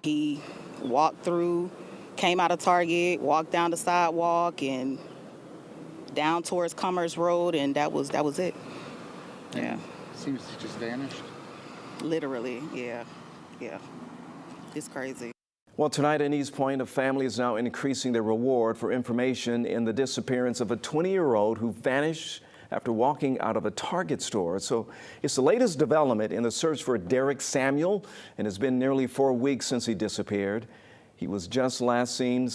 He walked through, came out of Target, walked down the sidewalk and down towards Commerce Road, and that was it. Yeah. Seems to just vanished. Literally, yeah. It's crazy. Well, tonight in East Point, a family is now increasing their reward for information in the disappearance of a 20-year-old who vanished after walking out of a Target store. So it's the latest development in the search for Derek Samuel, and it's been nearly 4 weeks since he disappeared. He was just last seen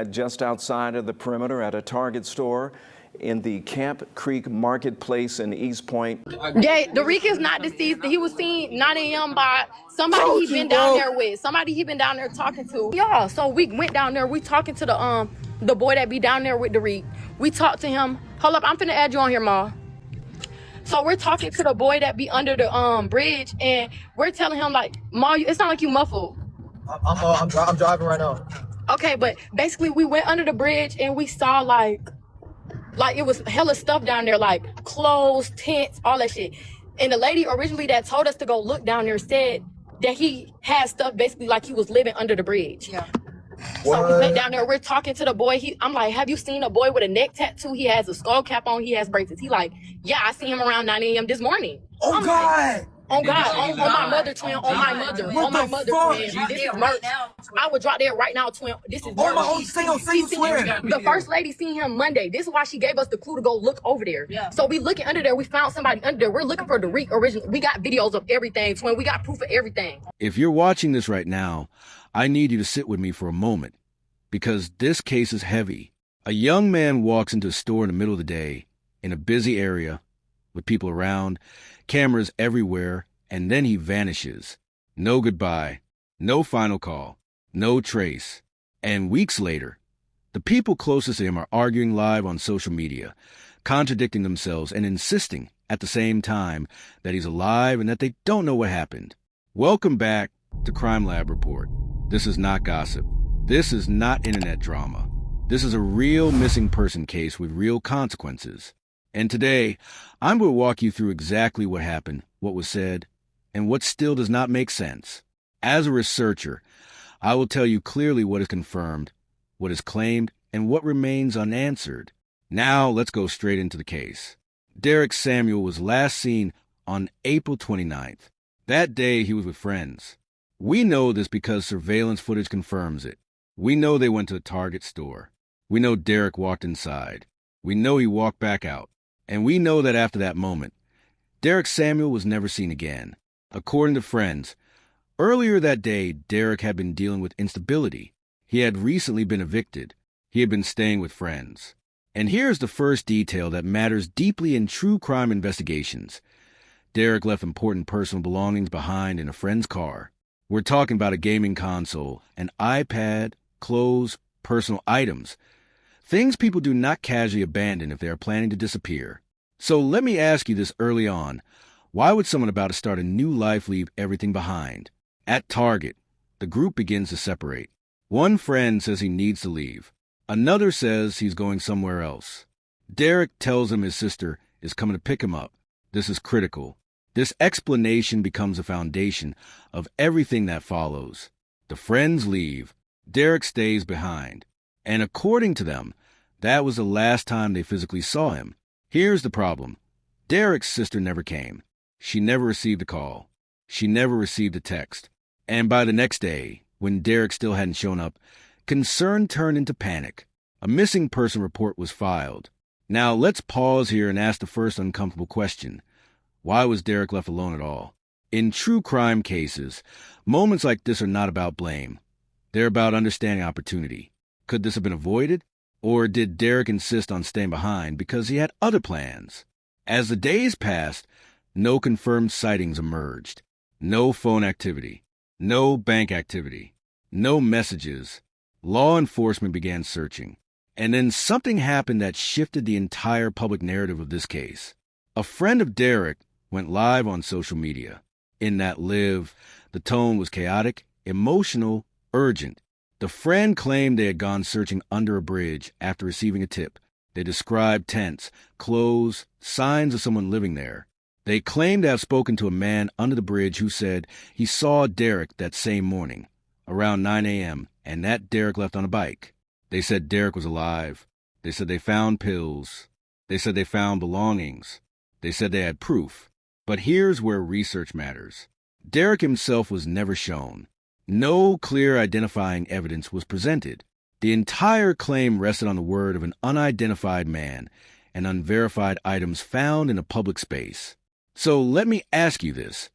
just outside of the perimeter at a Target store in the Camp Creek Marketplace in East Point. Yeah, Derek is not deceased. He was seen 9 a.m. by somebody he been down there with. Somebody he been down there talking to. Yeah, so we went down there. We talking to the boy that be down there with Derek. We talked to him. Hold up, I'm finna add you on here, Ma. So we're talking to the boy that be under the bridge, and we're telling him like, Ma, it's not like you muffled. I'm driving right now. Okay, but basically we went under the bridge and we saw like it was hella stuff down there, like clothes, tents, all that shit. And the lady originally that told us to go look down there said that he had stuff basically like he was living under the bridge. Yeah. So we went down there, we're talking to the boy. I'm like, have you seen a boy with a neck tattoo? He has a skull cap on, he has braces. He like, yeah, I see him around 9 a.m. this morning. Oh, I'm God. Like, on God, on my mother, twin, on my mother, twin. This is merch. I would drop there right now, twin. This is merch. Oh, say you swear. The first lady seen him Monday. This is why she gave us the clue to go look over there. Yeah. So we looking under there. We found somebody under there. We're looking for the original. We got videos of everything, twin. We got proof of everything. If you're watching this right now, I need you to sit with me for a moment, because this case is heavy. A young man walks into a store in the middle of the day in a busy area with people around, cameras everywhere, and then he vanishes. No goodbye, no final call, no trace. And weeks later, the people closest to him are arguing live on social media, contradicting themselves and insisting at the same time that he's alive and that they don't know what happened. Welcome back to Crime Lab Report. This is not gossip. This is not internet drama. This is a real missing person case with real consequences. And today, I'm going to walk you through exactly what happened, what was said, and what still does not make sense. As a researcher, I will tell you clearly what is confirmed, what is claimed, and what remains unanswered. Now, let's go straight into the case. Derek Samuel was last seen on April 29th. That day, he was with friends. We know this because surveillance footage confirms it. We know they went to a Target store. We know Derek walked inside. We know he walked back out. And we know that after that moment, Derek Samuel was never seen again. According to friends, earlier that day, Derek had been dealing with instability. He had recently been evicted. He had been staying with friends. And here's the first detail that matters deeply in true crime investigations. Derek left important personal belongings behind in a friend's car. We're talking about a gaming console, an iPad, clothes, personal items. Things people do not casually abandon if they are planning to disappear. So let me ask you this early on. Why would someone about to start a new life leave everything behind? At Target, the group begins to separate. One friend says he needs to leave. Another says he's going somewhere else. Derek tells him his sister is coming to pick him up. This is critical. This explanation becomes the foundation of everything that follows. The friends leave. Derek stays behind. And according to them, that was the last time they physically saw him. Here's the problem. Derek's sister never came. She never received a call. She never received a text. And by the next day, when Derek still hadn't shown up, concern turned into panic. A missing person report was filed. Now let's pause here and ask the first uncomfortable question. Why was Derek left alone at all? In true crime cases, moments like this are not about blame. They're about understanding opportunity. Could this have been avoided? Or did Derek insist on staying behind because he had other plans? As the days passed, no confirmed sightings emerged. No phone activity. No bank activity. No messages. Law enforcement began searching. And then something happened that shifted the entire public narrative of this case. A friend of Derek went live on social media. In that live, the tone was chaotic, emotional, urgent. The friend claimed they had gone searching under a bridge after receiving a tip. They described tents, clothes, signs of someone living there. They claimed to have spoken to a man under the bridge who said he saw Derek that same morning. around 9 a.m., and that Derek left on a bike. They said Derek was alive. They said they found pills. They said they found belongings. They said they had proof. But here's where research matters. Derek himself was never shown. No clear identifying evidence was presented. The entire claim rested on the word of an unidentified man and unverified items found in a public space. So let me ask you this.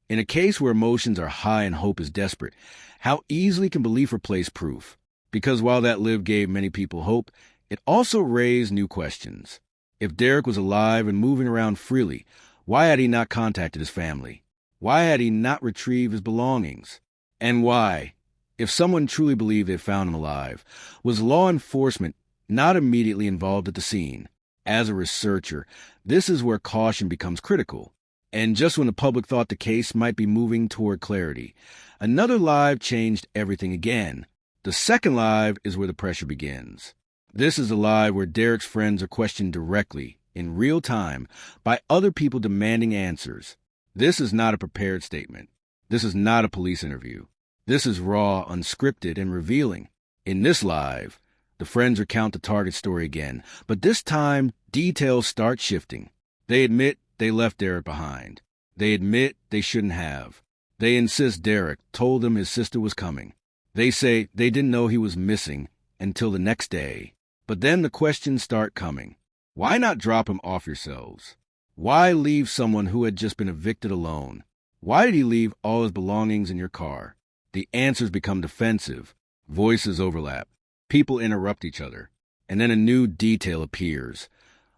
In a case where emotions are high and hope is desperate, how easily can belief replace proof? Because while that live gave many people hope, it also raised new questions. If Derek was alive and moving around freely, why had he not contacted his family? Why had he not retrieved his belongings? And why, if someone truly believed they found him alive, was law enforcement not immediately involved at the scene? As a researcher, this is where caution becomes critical. And just when the public thought the case might be moving toward clarity, another live changed everything again. The second live is where the pressure begins. This is a live where Derek's friends are questioned directly, in real time, by other people demanding answers. This is not a prepared statement. This is not a police interview. This is raw, unscripted, and revealing. In this live, the friends recount the Target story again, but this time, details start shifting. They admit they left Derek behind. They admit they shouldn't have. They insist Derek told them his sister was coming. They say they didn't know he was missing until the next day. But then the questions start coming. Why not drop him off yourselves? Why leave someone who had just been evicted alone? Why did he leave all his belongings in your car? The answers become defensive. Voices overlap. People interrupt each other. And then a new detail appears,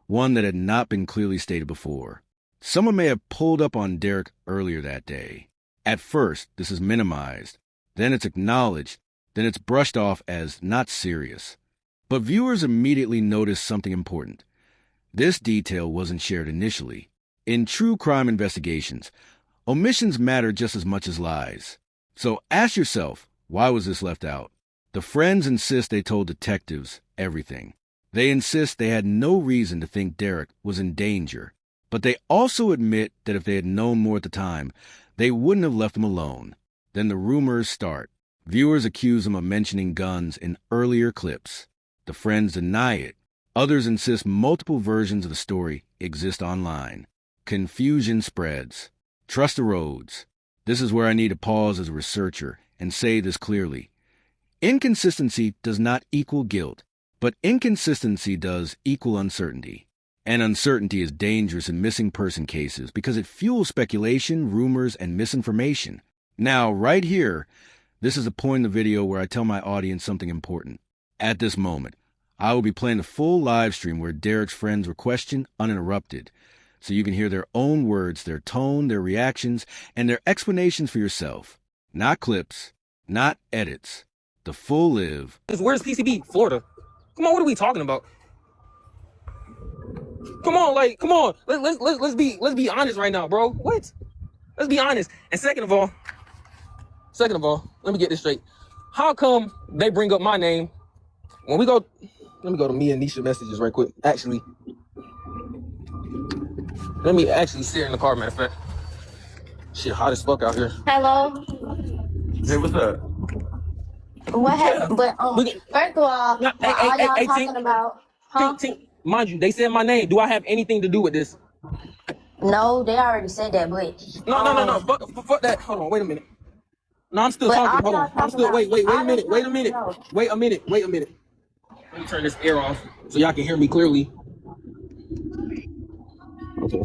one that had not been clearly stated before. Someone may have pulled up on Derek earlier that day. At first, this is minimized. Then it's acknowledged. Then it's brushed off as not serious. But viewers immediately notice something important. This detail wasn't shared initially. In true crime investigations, omissions matter just as much as lies. So ask yourself, why was this left out? The friends insist they told detectives everything. They insist they had no reason to think Derek was in danger. But they also admit that if they had known more at the time, they wouldn't have left him alone. Then the rumors start. Viewers accuse them of mentioning guns in earlier clips. The friends deny it. Others insist multiple versions of the story exist online. Confusion spreads. Trust erodes. This is where I need to pause as a researcher and say this clearly. Inconsistency does not equal guilt, but inconsistency does equal uncertainty. And uncertainty is dangerous in missing person cases because it fuels speculation, rumors, and misinformation. Now, right here, this is a point in the video where I tell my audience something important. At this moment, I will be playing the full live stream where Derek's friends were questioned uninterrupted, so you can hear their own words, their tone, their reactions, and their explanations for yourself. Not clips, not edits. The full live. Where's PCB? Florida. Come on, what are we talking about? Come on, come on. Let's be honest right now, bro. What? Let's be honest. And second of all, let me get this straight. How come they bring up my name when we go? Let me go to me and Nisha messages right quick. Actually, let me actually sit in the car, matter of fact. Shit, hot as fuck out here. Hello. Hey, what's up? What happened? But first of all, Nah, what are y'all talking Tink, about? Huh? Tink, mind you, they said my name. Do I have anything to do with this? No, they already said that, but No. Fuck that. Hold on, wait a minute. No, I'm still But talking. I'm Hold on. not I'm still talking wait a about- minute. Wait a minute. Let me turn this air off so y'all can hear me clearly. Okay.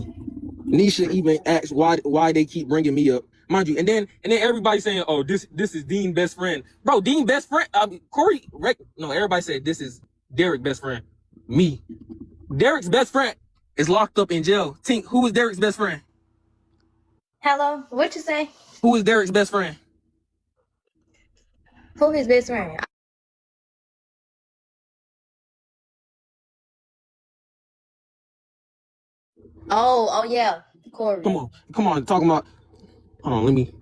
Nisha even asked why they keep bringing me up, mind you, and then everybody saying, oh, this is Dean's best friend, bro. Dean best friend, Corey. No, everybody said this is Derek's best friend. Me, Derek's best friend is locked up in jail. Tink, who is Derek's best friend? hello, what you say? Who is Derek's best friend? Who his best friend? Oh yeah, Corey. Come on, talking about. Hold on, let me.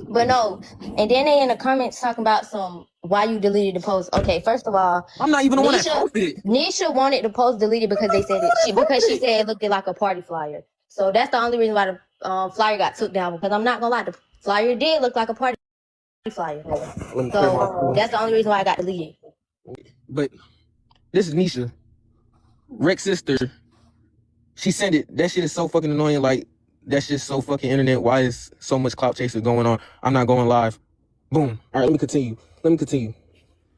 But no, and then they in the comments talking about why you deleted the post. Okay, first of all, I'm not even the one that posted it. Nisha wanted the post deleted because they said she said it looked like a party flyer. So that's the only reason why the flyer got took down. Because I'm not gonna lie, the flyer did look like a party. flyer. Let me clear my So screen. that's the only reason why I got deleted. But this is Nisha, Rex's sister. She sent it. That shit is so fucking annoying. Like, that's just so fucking internet. Why is so much clout chaser going on? I'm not going live. Boom. All right, let me continue.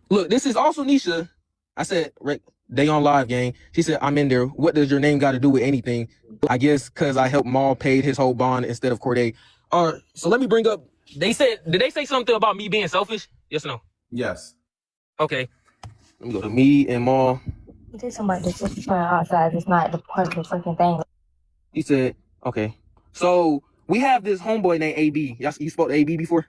Look, this is also Nisha. I said, Rex, they on live, gang. She said, I'm in there. What does your name got to do with anything? I guess because I helped Maul paid his whole bond instead of Corday. So let me bring up. Did they say something about me being selfish? Yes or no? Yes. Okay. Let me go to me and Maul. You did somebody that's just trying outside. It's not the part of the fucking thing. He said, okay. So we have this homeboy named AB. You spoke to AB before?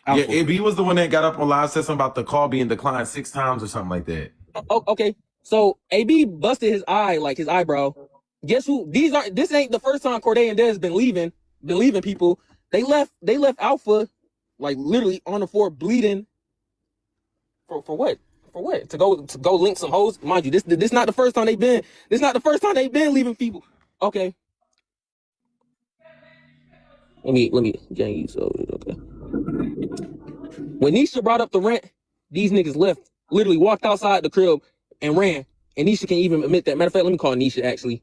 Yeah, AB was the one that got up on live, said something about the call being declined 6 times or something like that. Oh, okay. So AB busted his eye, like his eyebrow. Guess who? This ain't the first time Corday and Dez been leaving people. They left Alpha, like literally on the floor bleeding. For what? For what? To go link some hoes? Mind you, this not the first time they've been. This not the first time they've been leaving people. Okay. Let me gang you so okay. When Nisha brought up the rent, these niggas left, literally walked outside the crib and ran. And Nisha can't even admit that. Matter of fact, let me call Nisha actually.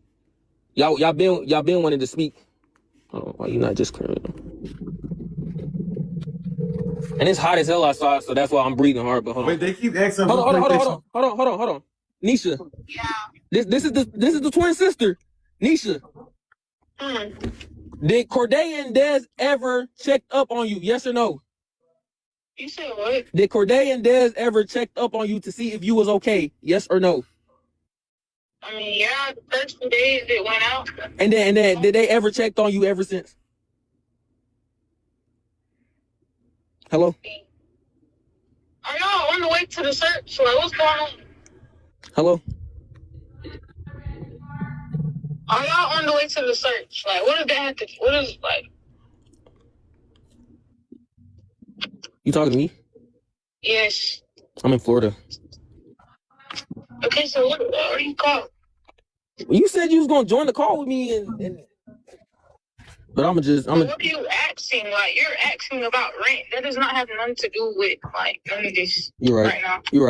Y'all been wanting to speak. Oh, why you not just clearing them? And it's hot as hell outside, so that's why I'm breathing hard. But hold on. Wait, they keep asking. Hold on. Nisha. Yeah. This is the twin sister. Nisha. Did Corday and Dez ever check up on you? Yes or no? You said what? Did Corday and Dez ever check up on you to see if you was okay? Yes or no? I mean, yeah, the first 2 days it went out. And then did they ever checked on you ever since? Hello? Are y'all on the way to the search? Like, what's going on? Hello? Are y'all on the way to the search? Like, what does that have to? What is like? You talking to me? Yes. I'm in Florida. Okay, so what are you called? You said you was gonna join the call with me, but I'm What are you asking? Like, you're asking about rent. That does not have nothing to do with like none of this. You're right. Right now. You're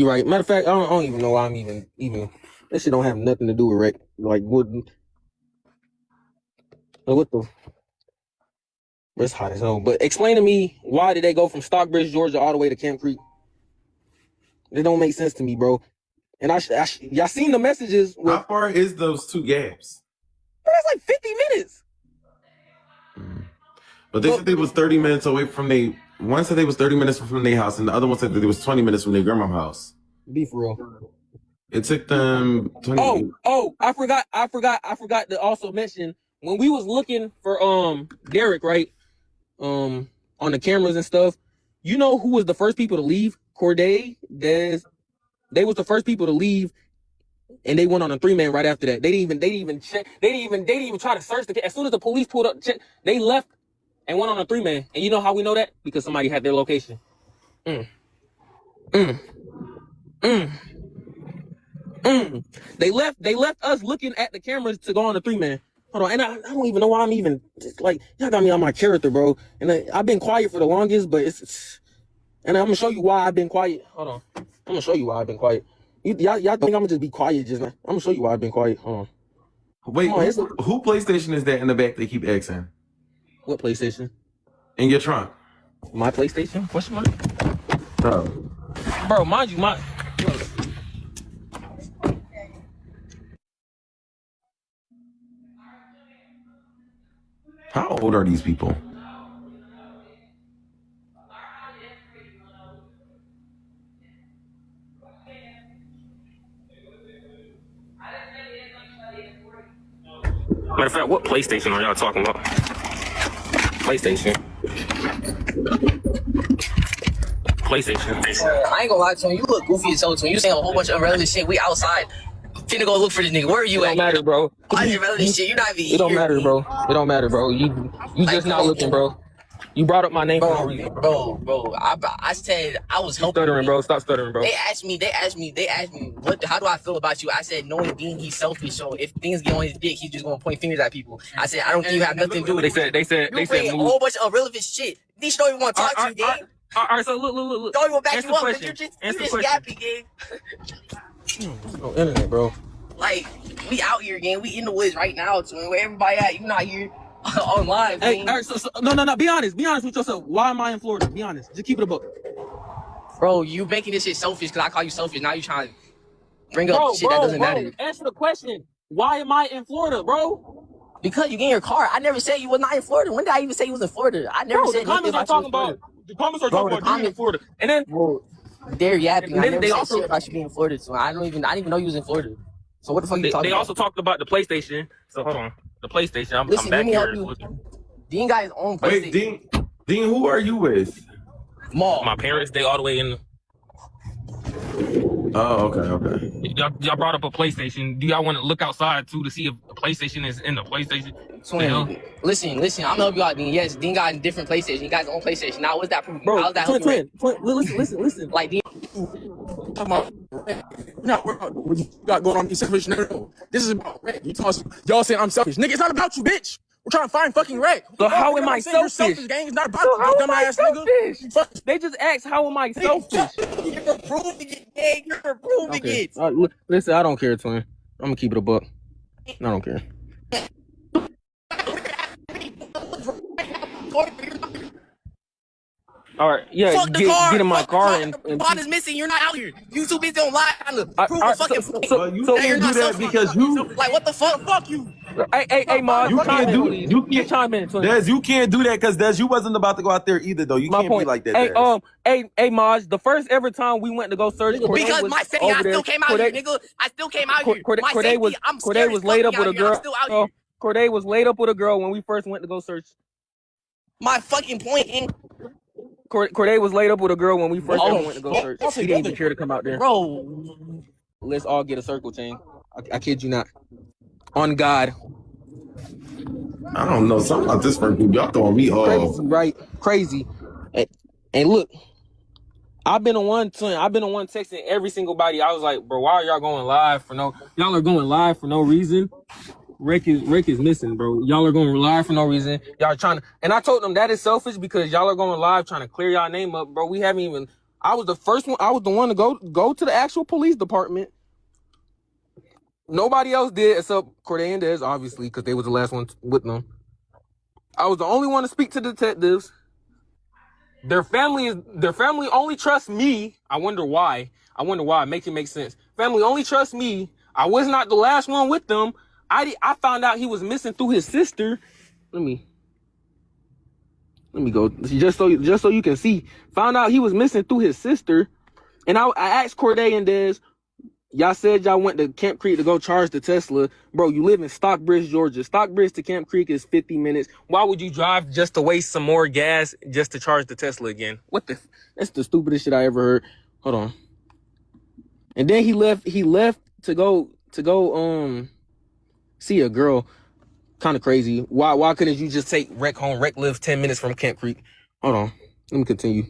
right. Matter of fact, I don't even know why I'm even. That shit don't have nothing to do with rec. Like what the? It's hot as hell. But explain to me, why did they go from Stockbridge, Georgia, all the way to Camp Creek? It don't make sense to me, bro. And y'all seen the messages. How far is those 2 gaps? That's like 50 minutes. But they said they was 30 minutes away from one said they was 30 minutes from their house, and the other one said that they was 20 minutes from their grandma's house. Be for real. It took them 20 I forgot to also mention when we was looking for Derek, right? On the cameras and stuff. You know who was the first people to leave? Corday, Dez. They was the first people to leave, and they went on a 3-man right after that. They didn't even check. They didn't even try to search the. As soon as the police pulled up, they left and went on a 3-man. And you know how we know that? Because somebody had their location. They left us looking at the cameras to go on a 3-man. Hold on, and I don't even know why I'm even just like, y'all got me on my character, bro. And I've been quiet for the longest, but and I'm gonna show you why I've been quiet. Hold on, I'm gonna show you why I've been quiet. Y'all think I'm gonna just be quiet just now? I'm gonna show you why I've been quiet. Hold on. Wait, who PlayStation is that in the back they keep asking? What PlayStation? In your trunk. My PlayStation? Question mark? Bro, mind you, how old are these people? Matter of fact, what PlayStation are y'all talking about? PlayStation. I ain't gonna lie to you. You look goofy as hell to me. You saying a whole bunch of irrelevant shit. We outside. Finna go look for this nigga. Where are you at? It don't matter, bro. Why you irrelevant shit? You not even. It don't matter, bro. It don't matter, bro. You just not looking, bro. You brought up my name for no reason. Bro. I said I was helping. Stuttering, bro. Stop stuttering, bro. They asked me, how do I feel about you? I said, knowing being he's selfish, so if things get on his dick, he's just gonna point fingers at people. I said, I don't think you have nothing to do with it. They said a whole bunch of irrelevant shit. These don't even want to talk to you, gang. All right, so look. Don't even back Answer you the up because question. you Answer the just question. yappy, gang. No internet, bro. Like, we out here, gang. We in the woods right now, twin. Where everybody at? You not here on live, Hey, gang. all right, so no. Be honest with yourself. Why am I in Florida? Be honest. Just keep it a book. Bro, you making this shit selfish because I call you selfish. Now you trying to bring up shit that doesn't matter. Answer the question. Why am I in Florida, bro? Because you get in your car. I never said you was not in Florida. When did I even say you was in Florida? I never said The comments are talking about. The comments are talking about you in Florida, and then they're yapping. And I then never they said also- shit about you being in Florida. So I didn't even know you was in Florida. So what the fuck you talking they about? also talked about the PlayStation. So hold on, the PlayStation. I'm Listen, back let me here. help you. Dean got his own Wait, PlayStation. Dean, who are you with? Mall. My parents, they all the way in. Oh, okay. Y'all brought up a PlayStation. Do y'all want to look outside too to see if the PlayStation is in the PlayStation? Twin, listen, I'm gonna help you out, Dean. Yes, Dean got a different PlayStation. He got his own PlayStation. Now, what's that proof? Bro, How's that twin. Listen. Like, Dean, Talking about what you got going on in selfish. No. This is about Rec. Y'all saying I'm selfish. Nigga, it's not about you, bitch. We're trying to find fucking Rec. So how am I You're selfish? gang. It's not about So you, how am I dumbass nigga. selfish? They just asked, how am I selfish? you're proving it, gang. You're proving it. Listen, I don't care, twin. I'm gonna keep it a buck. I don't care. All right, yeah, Fuck the car. get in my Fuck car the and the bond is missing. You're not out here. You too busy on live trying to prove a fucking point. Well, you that you're can't do not that selfish. because you. Like, what the fuck? Fuck you. Hey, Maz, You can't do. please. You can't chime in, twin. Des, you can't do that because Des, you wasn't about to go out there either, though. You My can't point. be like that. Hey, Des. hey, Maj, the first ever time we went to go search, Because my family, I still came out here, nigga. I still came out here. My Corday was safety, I'm scared as laid fuck up with a out here. I'm girl. still out here. Corday was laid up with a girl when we first went to go search. My fucking point, and Corday was laid up with a girl when we first ever went to go search. I'll say He didn't brother. even care to come out there. bro, Let's all get a circle chain. I kid you not. On God. I don't know. Something about this first group. Y'all throwing me off. Crazy, right? Crazy. And look, I've been on one texting every single body. I was like, bro, why are y'all going live for no? Y'all are going live for no reason. Rick is missing, bro. Y'all are going live for no reason. Y'all are trying to, and I told them that is selfish because y'all are going live trying to clear y'all name up, bro. We haven't even. I was the first one. I was the one to go to the actual police department. Nobody else did except Corday and Dez, obviously, because they was the last one with them. I was the only one to speak to detectives. Their family only trusts me. I wonder why. Make it make sense. Family only trusts me. I was not the last one with them. I found out he was missing through his sister. Let me go just so you can see. Found out he was missing through his sister, and I asked Corday and Dez. Y'all said y'all went to Camp Creek to go charge the Tesla. Bro, you live in Stockbridge, Georgia. Stockbridge to Camp Creek is 50 minutes. Why would you drive just to waste some more gas just to charge the Tesla again? That's the stupidest shit I ever heard. Hold on. And then he left to go see a girl. Kind of crazy. Why couldn't you just take Rec home? Rec lives 10 minutes from Camp Creek. Hold on. Let me continue.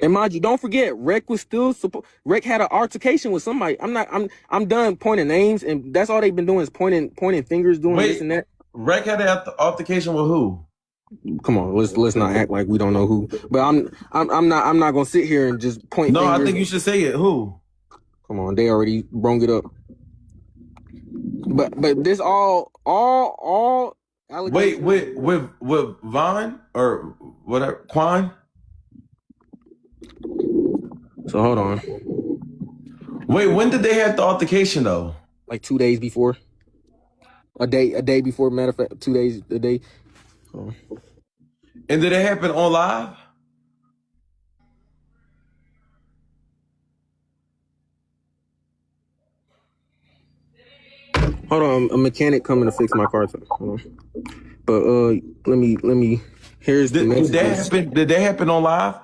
And mind you, don't forget, Rec had an altercation with somebody. I'm done pointing names, and that's all they've been doing is pointing fingers, doing this and that. Rec had an altercation with who? Come on, let's not act like we don't know who. But I'm not gonna sit here and just point. No, fingers. I think you should say it. Who? Come on, they already brung it up. But this all Wait, with Vaughn or whatever, Quan? So hold on. Wait, when did they have the altercation though? Like 2 days before. A day before, matter of fact, 2 days a day. Oh. And did it happen on live? Hold on, a mechanic coming to fix my car. Hold on. But let me. Here's the message. Did that happen on live?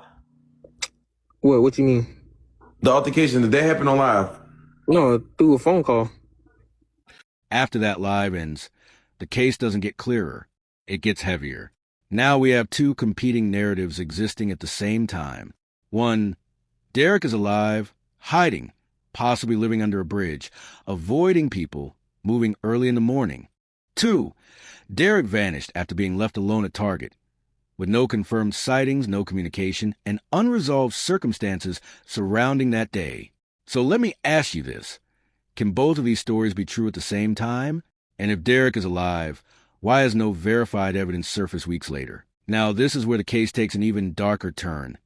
What you mean? The altercation, did that happen on live? No, through a phone call. After that live ends, the case doesn't get clearer. It gets heavier. Now we have two competing narratives existing at the same time. One, Derek is alive, hiding, possibly living under a bridge, avoiding people, moving early in the morning. Two, Derek vanished after being left alone at Target, with no confirmed sightings, no communication, and unresolved circumstances surrounding that day. So let me ask you this. Can both of these stories be true at the same time? And if Derek is alive, why has no verified evidence surfaced weeks later? Now, this is where the case takes an even darker turn.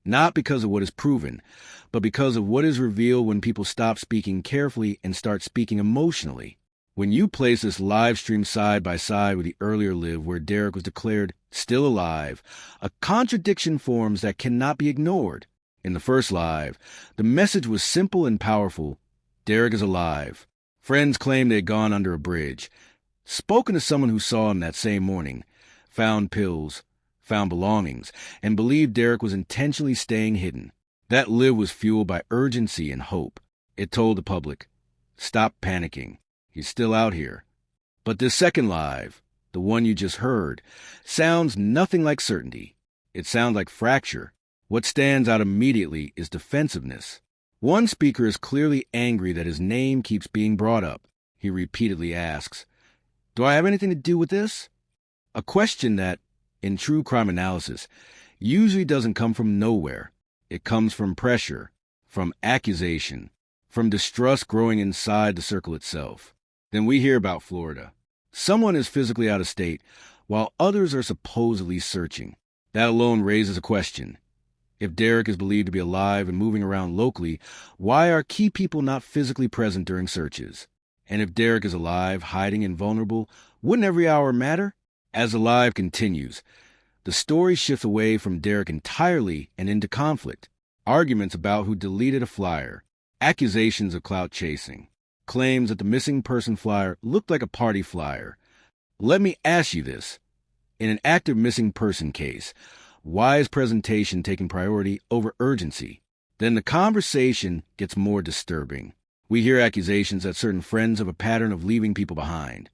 Not because of what is proven, but because of what is revealed when people stop speaking carefully and start speaking emotionally. When you place this live stream side by side with the earlier live where Derek was declared still alive, a contradiction forms that cannot be ignored. In the first live, the message was simple and powerful. Derek is alive. Friends claimed they had gone under a bridge. Spoken to someone who saw him that same morning, found pills, found belongings, and believed Derek was intentionally staying hidden. That live was fueled by urgency and hope. It told the public, stop panicking. He's still out here. But this second live, the one you just heard, sounds nothing like certainty. It sounds like fracture. What stands out immediately is defensiveness. One speaker is clearly angry that his name keeps being brought up. He repeatedly asks, do I have anything to do with this? A question that, in true crime analysis, usually doesn't come from nowhere. It comes from pressure, from accusation, from distrust growing inside the circle itself. Then we hear about Florida. Someone is physically out of state, while others are supposedly searching. That alone raises a question. If Derek is believed to be alive and moving around locally, why are key people not physically present during searches? And if Derek is alive, hiding, and vulnerable, wouldn't every hour matter? As the live continues, the story shifts away from Derek entirely and into conflict. Arguments about who deleted a flyer, accusations of clout chasing, claims that the missing person flyer looked like a party flyer. Let me ask you this. In an active missing person case, why is presentation taking priority over urgency? Then the conversation gets more disturbing. We hear accusations that certain friends have a pattern of leaving people behind.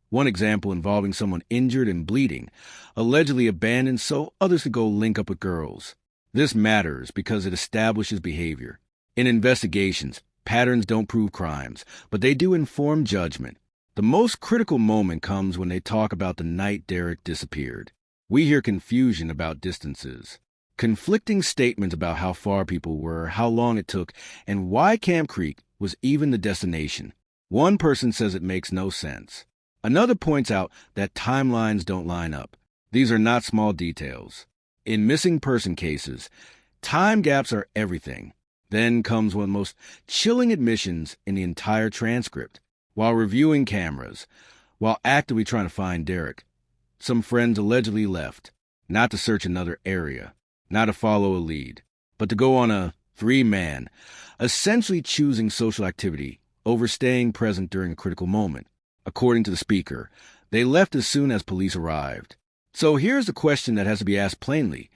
One example involving someone injured and bleeding, allegedly abandoned so others could go link up with girls. This matters because it establishes behavior. In investigations, patterns don't prove crimes, but they do inform judgment. The most critical moment comes when they talk about the night Derek disappeared. We hear confusion about distances, conflicting statements about how far people were, how long it took, and why Camp Creek was even the destination. One person says it makes no sense. Another points out that timelines don't line up. These are not small details. In missing person cases, time gaps are everything. Then comes one of the most chilling admissions in the entire transcript. While reviewing cameras, while actively trying to find Derek, some friends allegedly left, not to search another area, not to follow a lead, but to go on a three-man, essentially choosing social activity over staying present during a critical moment. According to the speaker, they left as soon as police arrived. So here's the question that has to be asked plainly.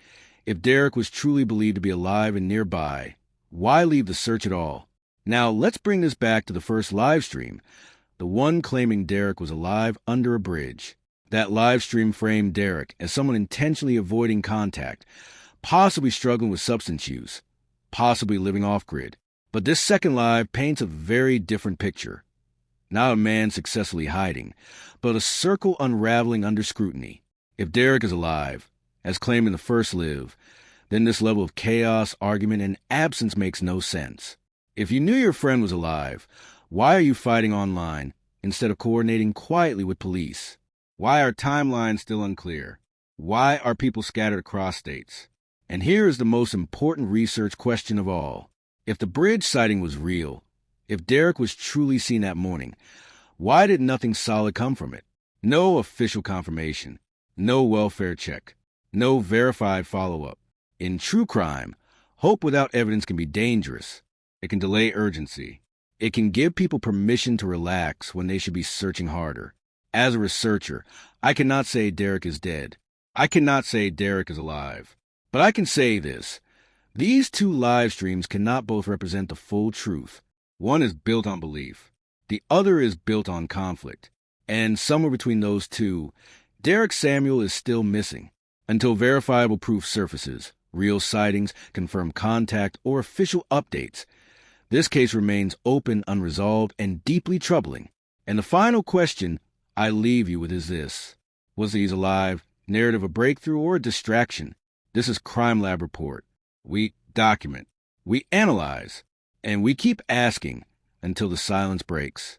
If Derek was truly believed to be alive and nearby, why leave the search at all? Now, let's bring this back to the first live stream, the one claiming Derek was alive under a bridge. That live stream framed Derek as someone intentionally avoiding contact, possibly struggling with substance use, possibly living off-grid. But this second live paints a very different picture. Not a man successfully hiding, but a circle unraveling under scrutiny. If Derek is alive, as claimed in the first live, then this level of chaos, argument, and absence makes no sense. If you knew your friend was alive, why are you fighting online instead of coordinating quietly with police? Why are timelines still unclear? Why are people scattered across states? And here is the most important research question of all. If the bridge sighting was real, if Derek was truly seen that morning, why did nothing solid come from it? No official confirmation, no welfare check, no verified follow-up. In true crime, hope without evidence can be dangerous. It can delay urgency. It can give people permission to relax when they should be searching harder. As a researcher, I cannot say Derek is dead. I cannot say Derek is alive. But I can say this. These two live streams cannot both represent the full truth. One is built on belief. The other is built on conflict. And somewhere between those two, Derek Samuel is still missing. Until verifiable proof surfaces, real sightings, confirmed contact, or official updates, this case remains open, unresolved, and deeply troubling. And the final question I leave you with is this. Was he alive Narrative a breakthrough or a distraction? This is Crime Lab Report. We document, we analyze, and we keep asking until the silence breaks.